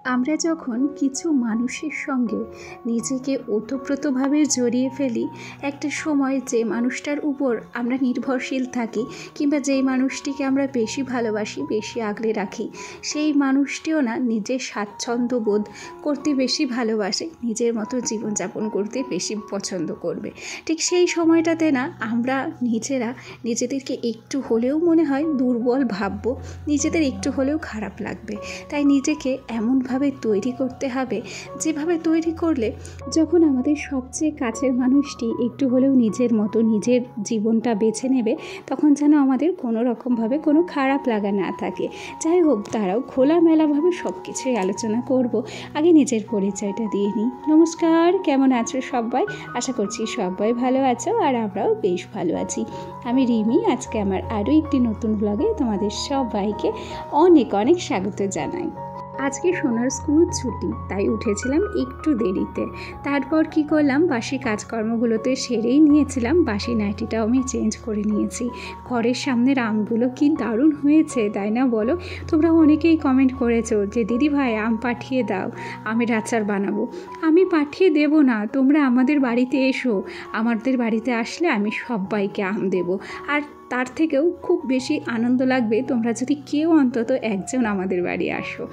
আমরা যখন কিছু মানুষের সঙ্গে নিজেকে ওতপ্রোতভাবে জড়িয়ে ফেলি, একটা সময় যে মানুষটার উপর আমরা নির্ভরশীল থাকি কিংবা যেই মানুষটিকে আমরা বেশি ভালোবাসি, বেশি আগলে রাখি, সেই মানুষটিও না নিজের স্বাচ্ছন্দ্য বোধ করতে বেশি ভালোবাসে, নিজের মতো জীবনযাপন করতে বেশি পছন্দ করবে। ঠিক সেই সময়টাতে না আমরা নিজেদেরকে একটু হলেও মনে হয় দুর্বল ভাববো, নিজেদের একটু হলেও খারাপ লাগবে। তাই নিজেকে এমনভাবে তৈরি করতে হবে যেভাবে তৈরি করলে যখন আমাদের সবচেয়ে কাছের মানুষটি একটু হলেও নিজের মতো নিজের জীবনটা বেছে নেবে, তখন যেন আমাদের কোনো রকমভাবে কোনো খারাপ লাগা না থাকে। যাই হোক, তারাও খোলামেলাভাবে সব কিছুই আলোচনা করব। আগে নিজের পরিচয়টা দিয়ে নিই। নমস্কার, কেমন আছো সবাই? আশা করছি সবাই ভালো আছো আর আমরাও বেশ ভালো আছি। আমি রিমি। আজকে আমার আরও একটি নতুন ব্লগে তোমাদের সবাইকে অনেক অনেক স্বাগত জানাই। আজকে সোনার স্কুল ছুটি, তাই উঠেছিলাম একটু দেরিতে। তারপর কি করলাম, বাসি কাজকর্মগুলোতে সেরেই নিয়েছিলাম। বাসি নাইটিটাও আমি চেঞ্জ করে নিয়েছি। ঘরের সামনের আমগুলো কি দারুণ হয়েছে, তাই না বলো? তোমরা অনেকেই কমেন্ট করেছো যে দিদি ভাই আম পাঠিয়ে দাও, আমের আচার বানাবো। আমি পাঠিয়ে দেব না, তোমরা আমাদের বাড়িতে এসো। আমাদের বাড়িতে আসলে আমি সবাইকে আম দেবো। আর তার থেকেও খুব বেশি আনন্দ লাগবে তোমরা যদি কেউ অন্তত একজন আমাদের বাড়ি আসো।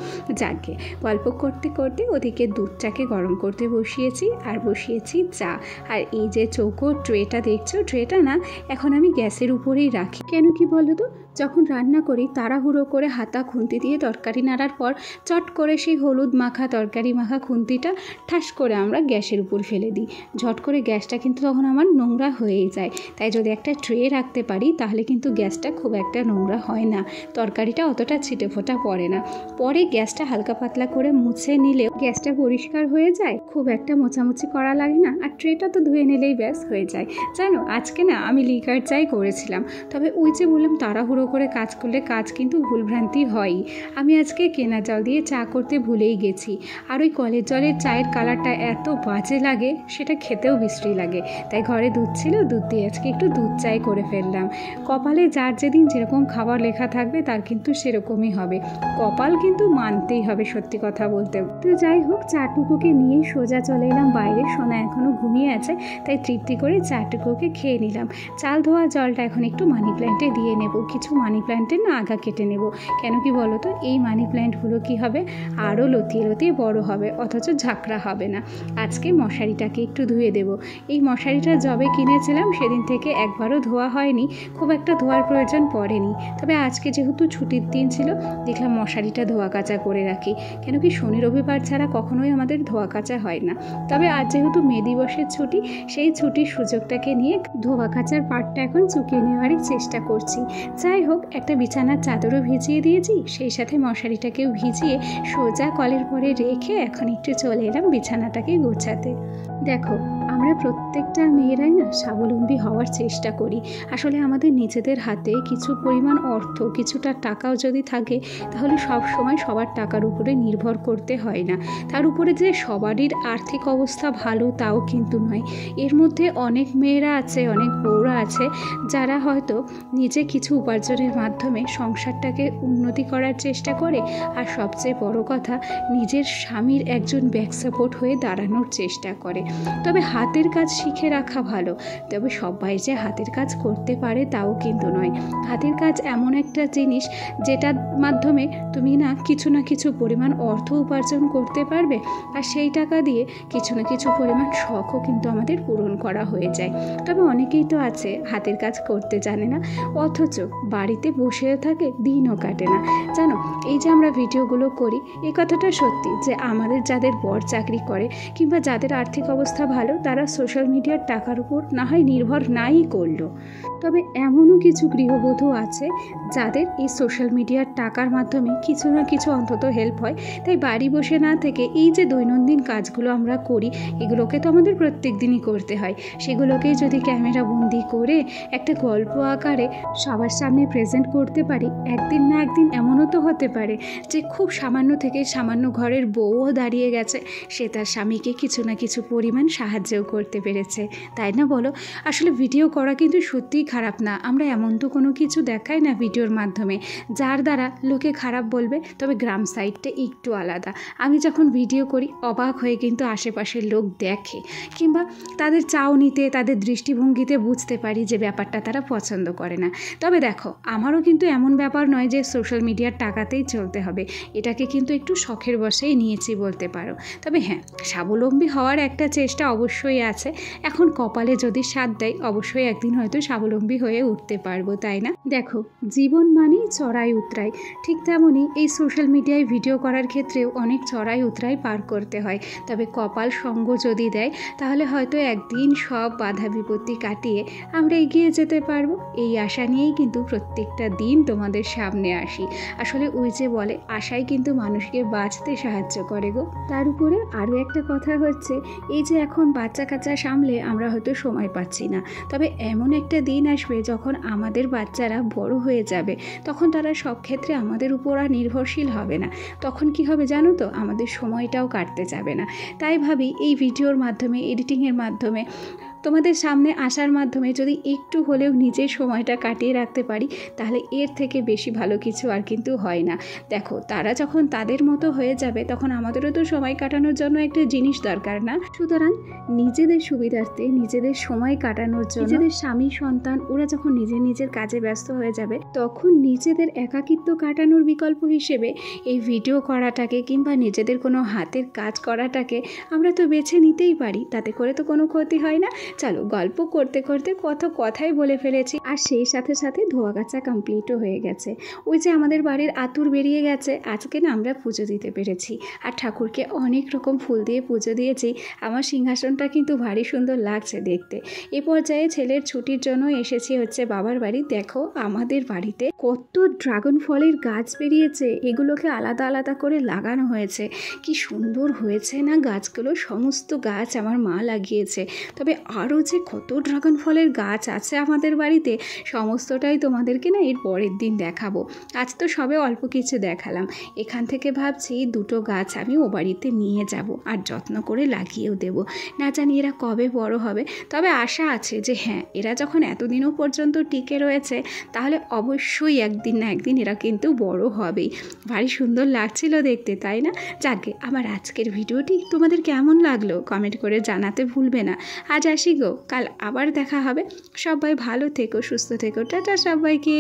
যাকে গল্প করতে করতে ওদিকে দুধটাকে গরম করতে বসিয়েছি আর বসিয়েছি চা। আর এই যে চৌকো ট্রেটা দেখছো, ট্রেটা না এখন আমি গ্যাসের উপরেই রাখি। কেন কি বলো তো, যখন রান্না করি তাড়াহুড়ো করে হাতা খুন্তি দিয়ে তরকারি নাড়ার পর চট করে সেই হলুদ মাখা তরকারি মাখা খুন্তিটা ঠাস করে আমরা গ্যাসের উপর ফেলে দিই। ঝট করে গ্যাসটা কিন্তু তখন আমার নোংরা হয়েই যায়। তাই যদি একটা ট্রে রাখতে পারি তাহলে কিন্তু গ্যাসটা খুব একটা নোংরা হয় না, তরকারিটা অতটা ছিটে ফোটা পড়ে না। পরে গ্যাসটা হালকা পাতলা করে মুছে নিলেও গ্যাসটা পরিষ্কার হয়ে যায়, খুব একটা মোছামুছি করা লাগে না। আর ট্রেটা তো ধুয়ে নিলেই ব্যাস হয়ে যায়। জানো, আজকে না আমি লিকার চাই করেছিলাম, তবে ওই যে বললাম তাড়াহুড়ো করে কাজ করলে কাজ কিন্তু ভুলভ্রান্তি হয়ই। আমি আজকে কেনা জল দিয়ে চা করতে ভুলেই গেছি। আর ওই কলের জলের চায়ের কালারটা এত বাজে লাগে, সেটা খেতেও বিশ্রী লাগে। তাই ঘরে দুধ ছিল, দুধ দিয়ে আজকে একটু দুধ চাই করে ফেললাম। কপালে যার যেদিন যেরকম খাবার লেখা থাকবে তার কিন্তু সেরকমই হবে। কপাল কিন্তু মানতেই হবে, সত্যি কথা বলতে। তো যাই হোক, চাটুকুকে নিয়ে সোজা চলে এলাম বাইরে। সোনা এখনও ঘুমিয়ে আছে, তাই তৃপ্তি করে চাটুকুকে খেয়ে নিলাম। চাল ধোয়া জলটা এখন একটু মানি প্ল্যান্টে দিয়ে নেব। কিছু মানি প্ল্যান্টের না আগা কেটে নেব। কেন কি বলো তো, এই মানি প্ল্যান্টগুলো কি হবে, আরও লতিয়ে লতিয়ে বড় হবে, অথচ ঝাঁকড়া হবে না। আজকে মশারিটাকে একটু ধুয়ে দেব। এই মশারিটা যবে কিনেছিলাম সেদিন থেকে একবারও ধোয়া হয়নি, খুব একটা ধোয়ার প্রয়োজন পড়েনি। তবে আজকে যেহেতু ছুটির দিন ছিল, দেখলাম মশারিটা ধোয়া কাচা করে রাখি। কেন কি শনি রবিবার ছাড়া কখনোই আমাদের ধোয়া কাচা হয় না। তবে আজ যেহেতু মে দিবসের ছুটি, সেই ছুটির সুযোগটাকে নিয়ে ধোয়া কাচার পাটটা এখন চুকিয়ে নেওয়ারই চেষ্টা করছি। যাই হোক, একটা বিছানার চাদরও ভিজিয়ে দিয়েছি, সেই সাথে মশারিটাকেও ভিজিয়ে সোজা কলের পরে রেখে এখন একটু চলে এলাম বিছানাটাকে গোছাতে। দেখো, আমরা প্রত্যেকটা মেয়েরাই না স্বাবলম্বী হওয়ার চেষ্টা করি। আসলে আমাদের নিজেদের হাতে কিছু পরিমাণ অর্থ, কিছুটা টাকাও যদি থাকে, তাহলে সব সময় সবার টাকার উপরে নির্ভর করতে হয় না। তার উপরে যে সবারই আর্থিক অবস্থা ভালো তাও কিন্তু নয়। এর মধ্যে অনেক মেয়েরা আছে, অনেক বউরা আছে যারা হয়তো নিজে কিছু উপার্জনের মাধ্যমে সংসারটাকে উন্নতি করার চেষ্টা করে, আর সবচেয়ে বড় কথা নিজের স্বামীর একজন ব্যাক সাপোর্ট হয়ে দাঁড়ানোর চেষ্টা করে। তবে হাতের কাজ শিখে রাখা ভালো। তবে সবাই যে হাতের কাজ করতে পারে তাও কিন্তু নয়। হাতের কাজ এমন একটা জিনিস যেটার মাধ্যমে তুমি না কিছু পরিমাণ অর্থ উপার্জন করতে পারবে, আর সেই টাকা দিয়ে কিছু না কিছু পরিমাণ শখও কিন্তু আমাদের পূরণ করা হয়ে যায়। তবে অনেকেই তো আছে হাতের কাজ করতে জানে না, অথচ বাড়িতে বসেও থাকে, দিনও কাটে না। জানো, এই যে আমরা ভিডিওগুলো করি, এই কথাটা সত্যি যে আমাদের যাদের বর চাকরি করে কিংবা যাদের আর্থিক অবস্থা ভালো, তারা সোশ্যাল মিডিয়ার টাকার উপর না হয় নির্ভর নাই করলো, তবে এমনও কিছু গৃহবধূ আছে যাদের এই সোশ্যাল মিডিয়ার টাকার মাধ্যমে কিছু না কিছু অন্তত হেল্প হয়। তাই বাড়ি বসে না থেকে এই যে দৈনন্দিন কাজগুলো আমরা করি, এগুলোকে তো আমাদের প্রত্যেক দিনই করতে হয়। সেগুলোকেই যদি ক্যামেরা বন্দি করে একটা গল্প আকারে সবার সামনে প্রেজেন্ট করতে পারি, একদিন না একদিন এমনও তো হতে পারে যে খুব সামান্য থেকে সামান্য ঘরের বউও দাঁড়িয়ে গেছে, সে তার স্বামীকে কিছু না কিছু পরিমাণ সাহায্যও করতে পেরেছে, তাই না বলো? আসলে ভিডিও করা কিন্তু সত্যিই খারাপ না। আমরা এমন তো কোনো কিছু দেখাই না ভিডিওর মাধ্যমে যার দ্বারা লোকে খারাপ বলবে। তবে গ্রাম সাইডটা একটু আলাদা। আমি যখন ভিডিও করি অবাক হয়ে কিন্তু আশেপাশের লোক দেখে, কিংবা তাদের চাউনিতে, তাদের দৃষ্টিভঙ্গিতে বুঝতে পারি যে ব্যাপারটা তারা পছন্দ করে না। তবে দেখো, আমারও কিন্তু এমন ব্যাপার নয় যে সোশ্যাল মিডিয়ার টাকাতেই চলতে হবে। এটাকে কিন্তু একটু শখের বশেই নিয়েছি বলতে পারো। তবে হ্যাঁ, স্বাবলম্বী হওয়ার একটা চেষ্টা অবশ্যই আছে। এখন কপালে যদি সাথ দেয় অবশ্যই একদিন হয়তো স্বাবলম্বী হয়ে উঠতে পারবো, তাই না? দেখো, জীবন মানেই চড়াই উতরাই। ঠিক তেমনই এই সোশ্যাল মিডিয়ায় ভিডিও করার ক্ষেত্রেও অনেক চড়াই উতরাই পার করতে হয়। তবে কপাল সঙ্গ যদি দেয় তাহলে হয়তো একদিন সব বাধা বিপত্তি কাটিয়ে আমরা এগিয়ে যেতে পারবো। এই আশা নিয়েই কিন্তু প্রত্যেকটা দিন তোমাদের সামনে আসি। আসলে ওই যে বলে, আশাই কিন্তু মানুষকে বাঁচতে সাহায্য করে গো। তার উপরে আরও একটা কথা হচ্ছে, এই যে এখন বাচ্চা কাচ্চা সামলে আমরা হয়তো সময় পাচ্ছি না, তবে এমন একটা দিন আসবে যখন আমাদের বাচ্চারা বড় হয়ে যাবে, তখন তারা সব ক্ষেত্রে আমাদের উপর আর নির্ভরশীল হবে না। তখন কি হবে জানো তো? আমাদের সময়টাও কাটতে যাবে না। তাই ভাবি এই ভিডিওর মাধ্যমে, এডিটিংয়ের মাধ্যমে, তোমাদের সামনে আসার মাধ্যমে যদি একটু হলেও নিজের সময়টা কাটিয়ে রাখতে পারি, তাহলে এর থেকে বেশি ভালো কিছু আর কিন্তু হয় না। দেখো, তারা যখন তাদের মতো হয়ে যাবে তখন আমাদেরও তো সময় কাটানোর জন্য একটা জিনিস দরকার না? সুতরাং নিজেদের সুবিধার্থে, নিজেদের সময় কাটানোর জন্য, নিজেদের স্বামী সন্তান ওরা যখন নিজের কাজে ব্যস্ত হয়ে যাবে, তখন নিজেদের একাকিত্ব কাটানোর বিকল্প হিসেবে এই ভিডিও করাটাকে কিংবা নিজেদের কোনো হাতের কাজ করাটাকে আমরা তো বেছে নিতেই পারি। তাতে করে তো কোনো ক্ষতি হয় না। চলো, গল্প করতে করতে কত কথাই বলে ফেলেছি, আর সেই সাথে সাথে ধোয়া কাচা কমপ্লিটও হয়ে গেছে। ওই যে আমাদের বাড়ির আতুর বেরিয়ে গেছে, আজকে না আমরা পুজো দিতে পেরেছি, আর ঠাকুরকে অনেক রকম ফুল দিয়ে পুজো দিয়েছি। আমার সিংহাসনটা কিন্তু ভারী সুন্দর লাগছে দেখতে। এ পর্যায়ে ছেলের ছুটির জন্য এসেছি হচ্ছে বাবার বাড়ি। দেখো, আমাদের বাড়িতে কত ড্রাগন ফলের গাছ বেরিয়েছে, এগুলোকে আলাদা আলাদা করে লাগানো হয়েছে। কি সুন্দর হয়েছে না গাছগুলো! সমস্ত গাছ আমার মা লাগিয়েছে। তবে আরও যে কত ড্রাগন ফলের গাছ আছে আমাদের বাড়িতে, সমস্তটাই তোমাদেরকে না এর পরের দিন দেখাবো। আজ তো সবে অল্প কিছু দেখালাম। এখান থেকে ভাবছি দুটো গাছ আমি ও বাড়িতে নিয়ে যাব, আর যত্ন করে লাগিয়েও দেব। না জানি এরা কবে বড় হবে, তবে আশা আছে যে হ্যাঁ, এরা যখন এতদিনও পর্যন্ত টিকে রয়েছে তাহলে অবশ্যই একদিন না একদিন এরা কিন্তু বড় হবেই। ভারী সুন্দর লাগছিল দেখতে, তাই না? যাকে, আমার আজকের ভিডিওটি তোমাদের কেমন লাগলো কমেন্ট করে জানাতে ভুলবে না। আজ আসি গো, কাল আবার দেখা হবে। সবাই ভালো থেকো, সুস্থ থেকো। টাটা সবাইকে।